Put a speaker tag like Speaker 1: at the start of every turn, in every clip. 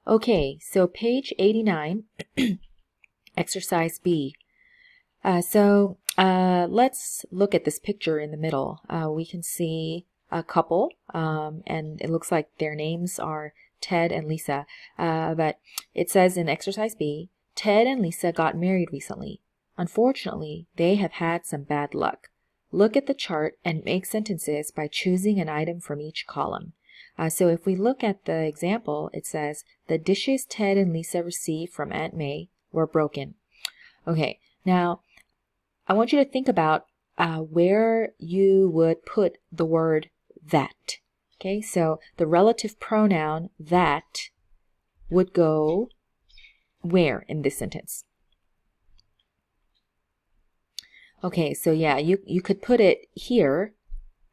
Speaker 1: Okay, so page 89, exercise B. Let's look at this picture in the middle. We can see a couple, and it looks like their names are Ted and Lisa. But it says in exercise B, Ted and Lisa got married recently. Unfortunately, they have had some bad luck. Look at the chart and make sentences by choosing an item from each column. So if we look at the example, it says, the dishes Ted and Lisa received from Aunt May were broken. Okay, now I want you to think about where you would put the word that. Okay, so the relative pronoun that would go where in this sentence? Okay, so yeah, you could put it here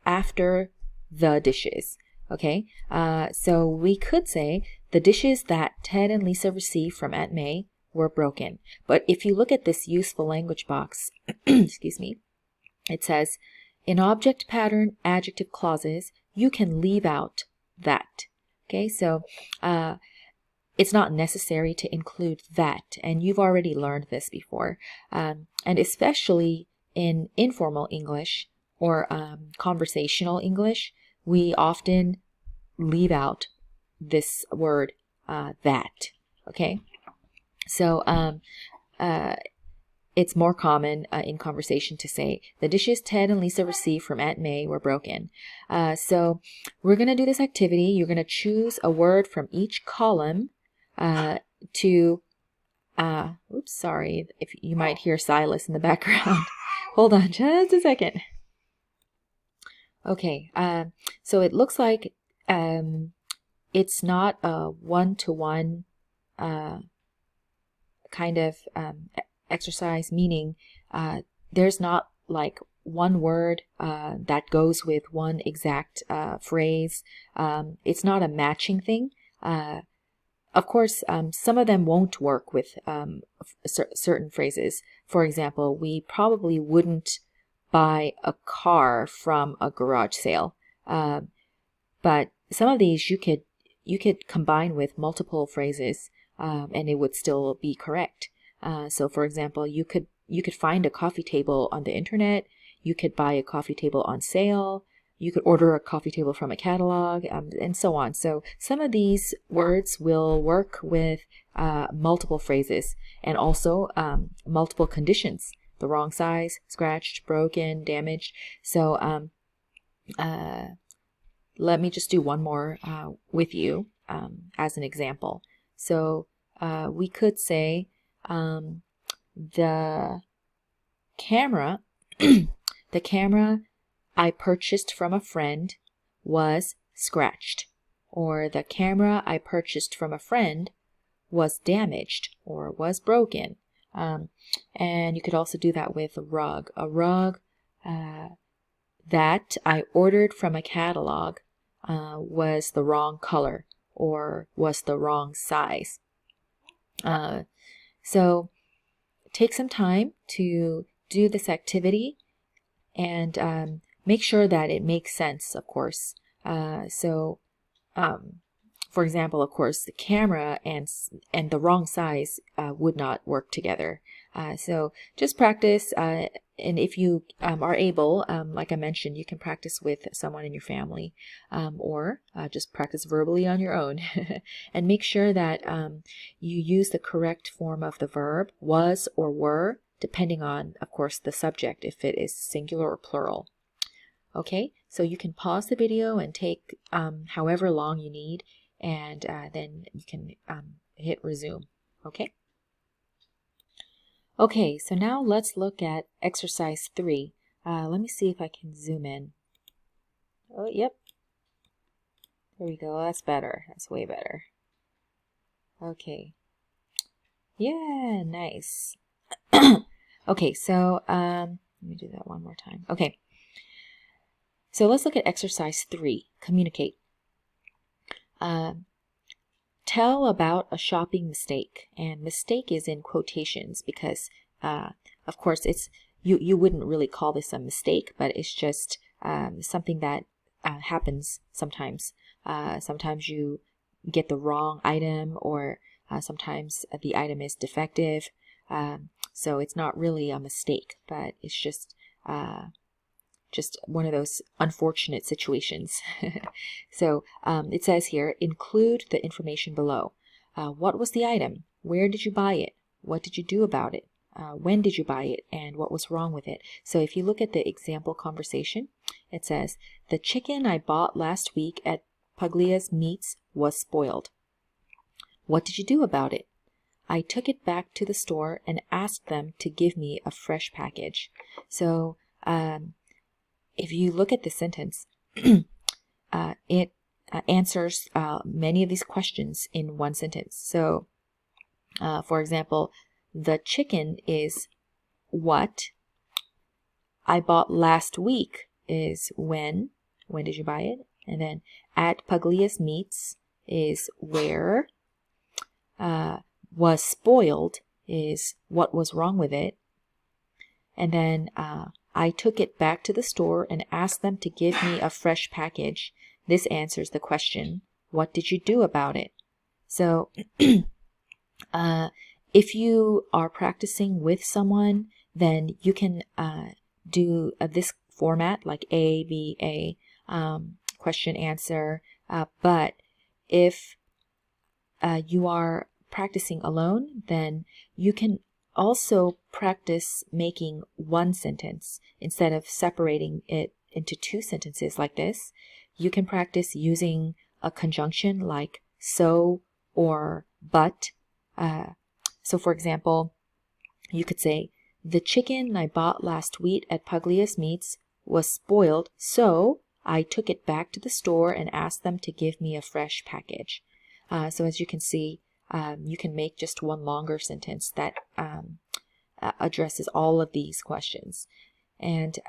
Speaker 1: after the dishes. Okay, so we could say the dishes that Ted and Lisa received from Aunt May were broken. But if you look at this useful language box, excuse me, it says, in object pattern adjective clauses, you can leave out that. Okay, so it's not necessary to include that, and you've already learned this before. And especially in informal English or conversational English, we often leave out this word that. Okay, so it's more common in conversation to say, the dishes Ted and Lisa received from Aunt May were broken. So we're going to do this activity. You're going to choose a word from each column oops, sorry, if you might hear Silas in the background. Hold on just a second. Okay, so it looks like it's not a one-to-one kind of exercise, meaning there's not like one word that goes with one exact phrase. It's not a matching thing. Of course, some of them won't work with certain phrases. For example, we probably wouldn't buy a car from a garage sale. But some of these you could combine with multiple phrases, and it would still be correct. So for example, you could find a coffee table on the internet, you could buy a coffee table on sale, you could order a coffee table from a catalog, and so on. So some of these words will work with multiple phrases and also multiple conditions. The wrong size, scratched, broken, damaged. So let me just do one more with you as an example. So we could say the camera the camera I purchased from a friend was scratched, or the camera I purchased from a friend was damaged or was broken. And you could also do that with a rug. A rug that I ordered from a catalog was the wrong color or was the wrong size. So take some time to do this activity and make sure that it makes sense, of course. For example, of course, the camera and the wrong size would not work together. So just practice, and if you are able, like I mentioned, you can practice with someone in your family, or just practice verbally on your own. And make sure that you use the correct form of the verb, was or were, depending on, of course, the subject, if it is singular or plural. Okay, so you can pause the video and take however long you need, and then you can hit resume. Okay? Okay, so now let's look at exercise 3. Let me see if I can zoom in. Oh, yep. There we go. That's better. That's way better. Okay. Yeah, nice. Okay, so let me do that one more time. Okay. So let's look at exercise 3, communicate. Tell about a shopping mistake, and mistake is in quotations because, of course, it's you wouldn't really call this a mistake, but it's just something that happens sometimes. Sometimes you get the wrong item, or sometimes the item is defective. So it's not really a mistake, but it's just one of those unfortunate situations. So it says here, include the information below. What was the item? Where did you buy it? What did you do about it? When did you buy it? And what was wrong with it? So if you look at the example conversation, it says, the chicken I bought last week at Puglia's Meats was spoiled. What did you do about it? I took it back to the store and asked them to give me a fresh package. So if you look at the sentence, it answers many of these questions in one sentence. So, for example, the chicken is what? I bought last week is when. When did you buy it? And then at Puglia's Meats is where. Was spoiled is what was wrong with it. And then I took it back to the store and asked them to give me a fresh package. This answers the question, what did you do about it? So if you are practicing with someone, then you can do this format, like A, B, A, question, answer. But if you are practicing alone, then you can also practice making one sentence instead of separating it into two sentences like this. You can practice using a conjunction like so or but. So for example, you could say, the chicken I bought last week at Puglia's Meats was spoiled, so I took it back to the store and asked them to give me a fresh package. So as you can see, you can make just one longer sentence that addresses all of these questions. And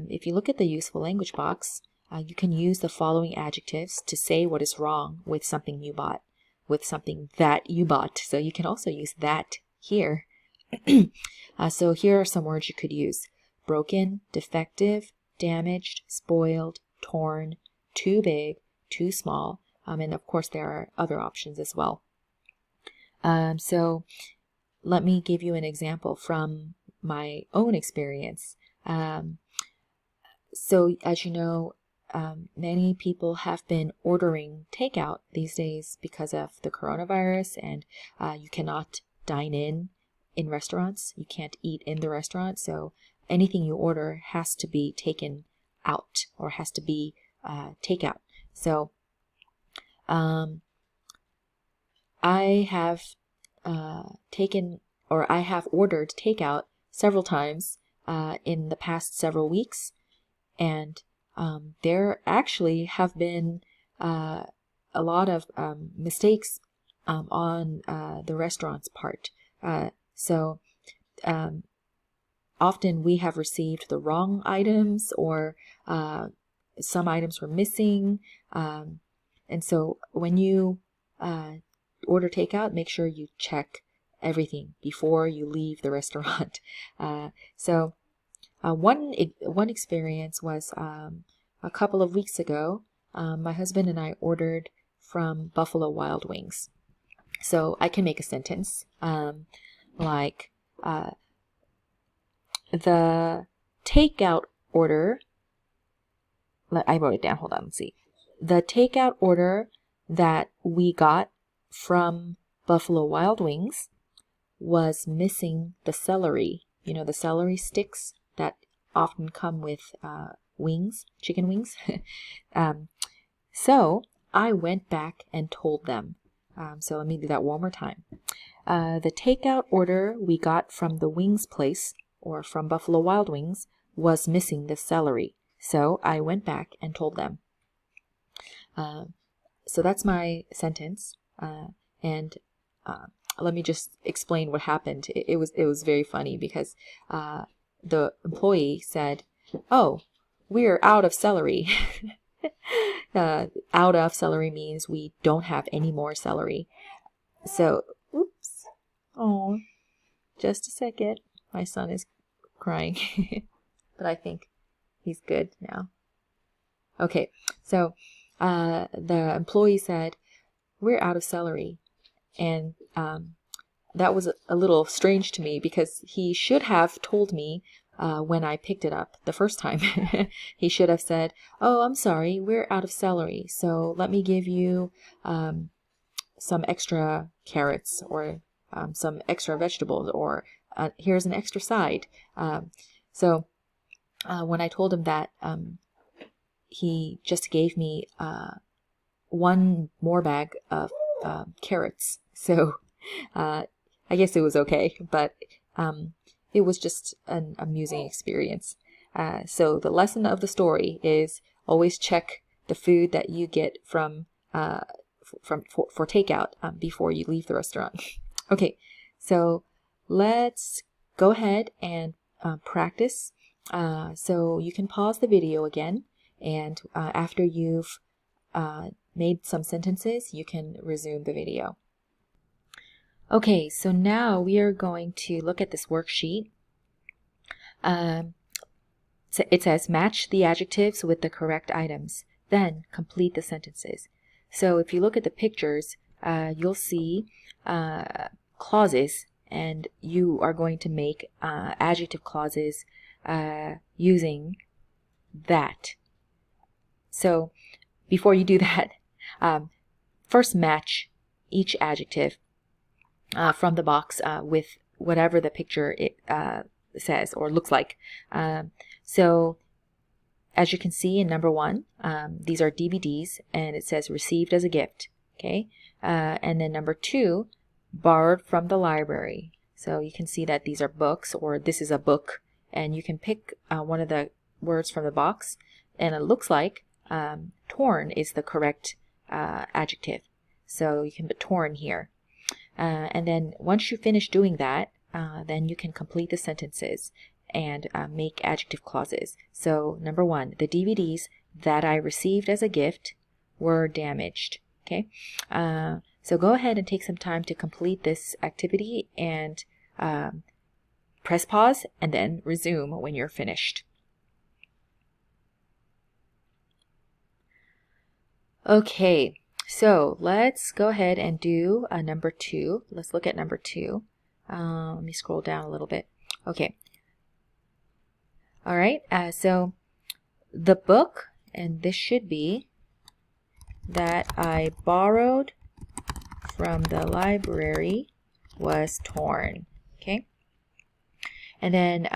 Speaker 1: if you look at the useful language box, you can use the following adjectives to say what is wrong with something you bought, with something that you bought. So you can also use that here. So here are some words you could use. Broken, defective, damaged, spoiled, torn, too big, too small, and of course there are other options as well. So let me give you an example from my own experience. So as you know, many people have been ordering takeout these days because of the coronavirus, and you cannot dine in restaurants. You can't eat in the restaurant, so anything you order has to be taken out or has to be takeout. So I have I have ordered takeout several times in the past several weeks, and there actually have been a lot of mistakes on the restaurant's part. So often we have received the wrong items, or some items were missing. And so when you order takeout, make sure you check everything before you leave the restaurant. So one experience was a couple of weeks ago. My husband and I ordered from Buffalo Wild Wings. So I can make a sentence like the takeout order. I wrote it down. Hold on. Let's see. The takeout order that we got from Buffalo Wild Wings was missing the celery. You know, the celery sticks that often come with wings, chicken wings. So I went back and told them. So let me do that one more time. The takeout order we got from the wings place, or from Buffalo Wild Wings, was missing the celery. So I went back and told them. So that's my sentence. And let me just explain what happened. It was very funny because the employee said, "Oh, we're out of celery." Out of celery means we don't have any more celery. So, oops. Oh, just a second. My son is crying, but I think he's good now. Okay, so the employee said, we're out of celery. And that was a little strange to me because he should have told me when I picked it up the first time. He should have said, "Oh, I'm sorry, we're out of celery, so let me give you some extra carrots or some extra vegetables, or here's an extra side." So when I told him that, he just gave me one more bag of carrots. So I guess it was okay, but it was just an amusing experience. So the lesson of the story is always check the food that you get for takeout before you leave the restaurant. Okay, so let's go ahead and practice. So you can pause the video again, and after you've made some sentences, you can resume the video. Okay, so now we are going to look at this worksheet. So it says match the adjectives with the correct items, then complete the sentences. So if you look at the pictures, you'll see clauses, and you are going to make adjective clauses using that. So before you do that, first match each adjective from the box with whatever the picture it says or looks like. So as you can see in number 1, these are DVDs, and it says received as a gift. Okay, and then number 2, borrowed from the library. So you can see that these are books, or this is a book, and you can pick one of the words from the box, and it looks like torn is the correct adjective. So you can put torn here. And then once you finish doing that, then you can complete the sentences and make adjective clauses. So number 1, the DVDs that I received as a gift were damaged. Okay, so go ahead and take some time to complete this activity, and press pause and then resume when you're finished. Okay, so let's go ahead and do number 2. Let's look at number 2. Let me scroll down a little bit. Okay. All right, so the book, and this should be that I borrowed from the library, was torn. Okay. And then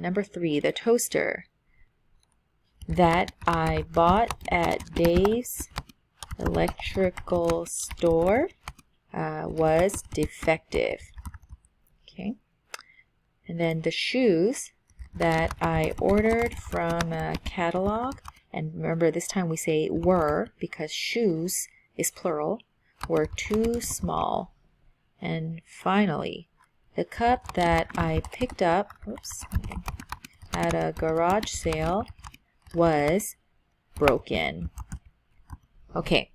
Speaker 1: number 3, the toaster that I bought at Dave's electrical store was defective. Okay. And then the shoes that I ordered from a catalog, and remember this time we say were because shoes is plural, were too small. And finally, the cup that I picked up at a garage sale was broken. Okay,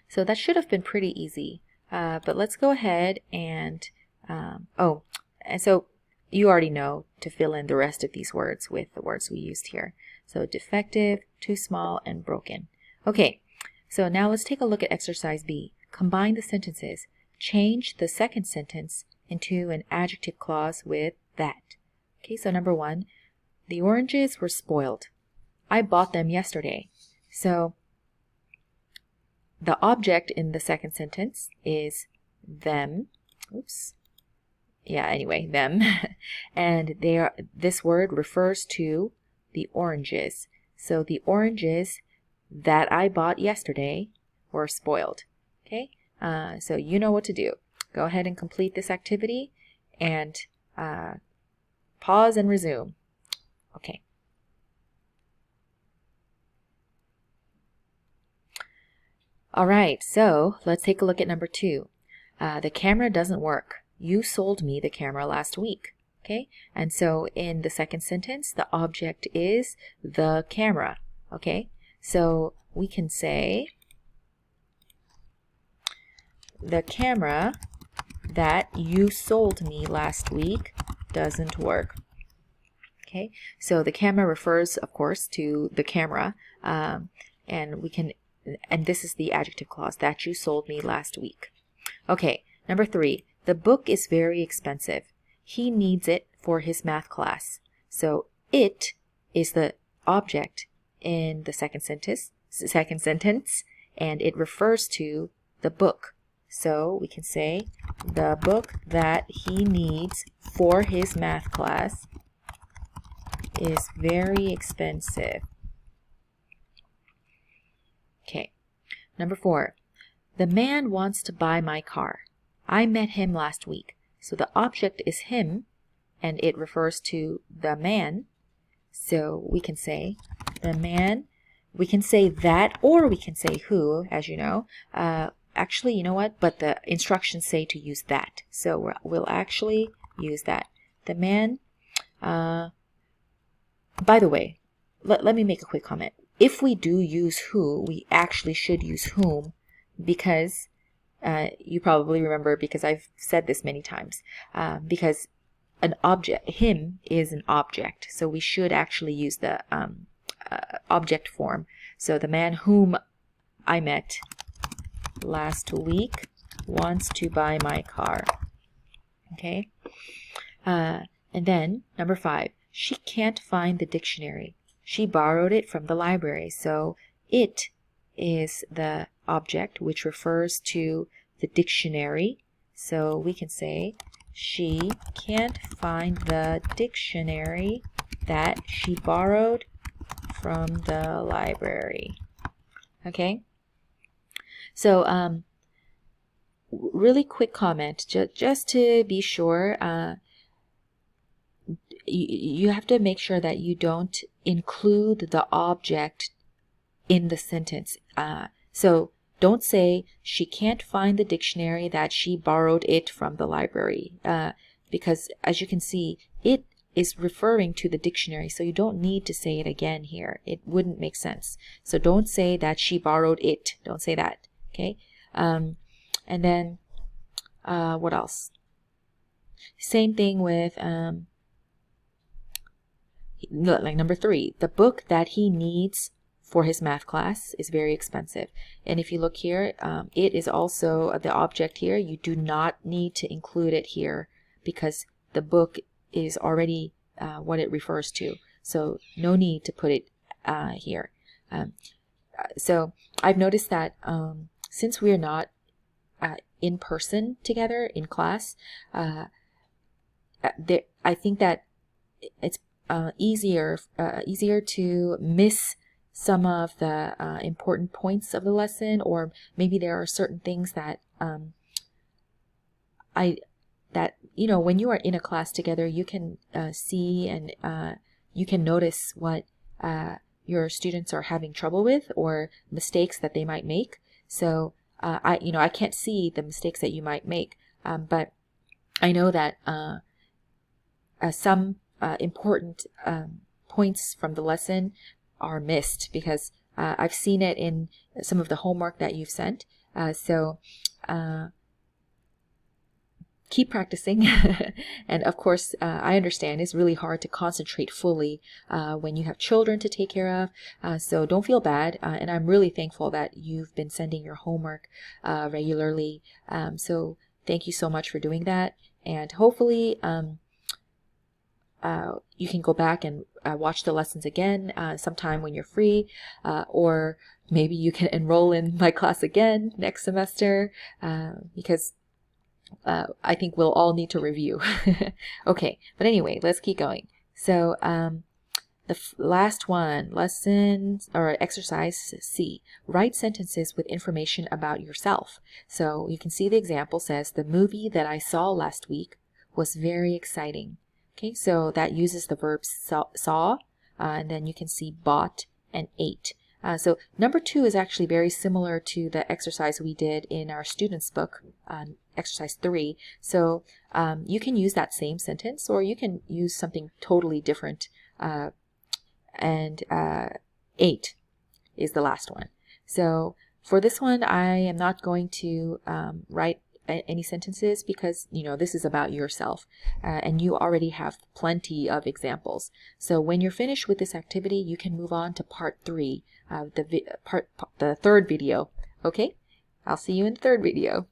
Speaker 1: so that should have been pretty easy, but let's go ahead and and so you already know to fill in the rest of these words with the words we used here. So defective, too small, and broken. Okay, so now let's take a look at exercise B. Combine the sentences. Change the second sentence into an adjective clause with that. Okay, so number 1, the oranges were spoiled. I bought them yesterday. So the object in the second sentence is them. Oops. Yeah, anyway, them. And this word refers to the oranges. So the oranges that I bought yesterday were spoiled. Okay, so you know what to do. Go ahead and complete this activity and pause and resume. Okay. All right, so let's take a look at number 2. The camera doesn't work. You sold me the camera last week. Okay, and so in the second sentence, the object is the camera. Okay, so we can say the camera that you sold me last week doesn't work. Okay, so the camera refers, of course, to the camera, and we can and this is the adjective clause, that you sold me last week. Okay, number 3, the book is very expensive. He needs it for his math class. So it is the object in the second sentence, and it refers to the book. So we can say the book that he needs for his math class is very expensive. Okay, number 4, the man wants to buy my car. I met him last week. So the object is him, and it refers to the man. So we can say the man. We can say that, or we can say who, as you know. Actually, you know what? But the instructions say to use that. So we'll actually use that. The man. By the way, let me make a quick comment. If we do use who, we actually should use whom, because you probably remember, because I've said this many times, because an object, him, is an object. So we should actually use the object form. So the man whom I met last week wants to buy my car. Okay. And then number 5, she can't find the dictionary. She borrowed it from the library. So it is the object which refers to the dictionary. So we can say she can't find the dictionary that she borrowed from the library. Okay. So really quick comment, just to be sure, you have to make sure that you don't include the object in the sentence. So don't say she can't find the dictionary that she borrowed it from the library, because as you can see, it is referring to the dictionary, so you don't need to say it again here. It wouldn't make sense. So don't say that she borrowed it. Don't say that. Okay. And then what else? Same thing with like number 3, the book that he needs for his math class is very expensive. And if you look here, it is also the object here. You do not need to include it here because the book is already what it refers to. So no need to put it here. So I've noticed that since we're not in person together in class, I think that it's easier to miss some of the important points of the lesson, or maybe there are certain things that when you are in a class together, you can see and you can notice what your students are having trouble with or mistakes that they might make. So I can't see the mistakes that you might make, but I know that some important points from the lesson are missed because I've seen it in some of the homework that you've sent. So keep practicing. And of course, I understand it's really hard to concentrate fully when you have children to take care of. So don't feel bad. And I'm really thankful that you've been sending your homework regularly. So thank you so much for doing that. And hopefully you can go back and watch the lessons again sometime when you're free, or maybe you can enroll in my class again next semester because I think we'll all need to review. Okay, but anyway, let's keep going. So the last one, lessons or exercise C, write sentences with information about yourself. So you can see the example says, the movie that I saw last week was very exciting. Okay, so that uses the verb saw, and then you can see bought and ate. So number 2 is actually very similar to the exercise we did in our students book, exercise 3. So you can use that same sentence, or you can use something totally different. And 8 is the last one. So for this one, I am not going to write any sentences because, you know, this is about yourself and you already have plenty of examples. So when you're finished with this activity, you can move on to part 3, the third video. Okay, I'll see you in the third video.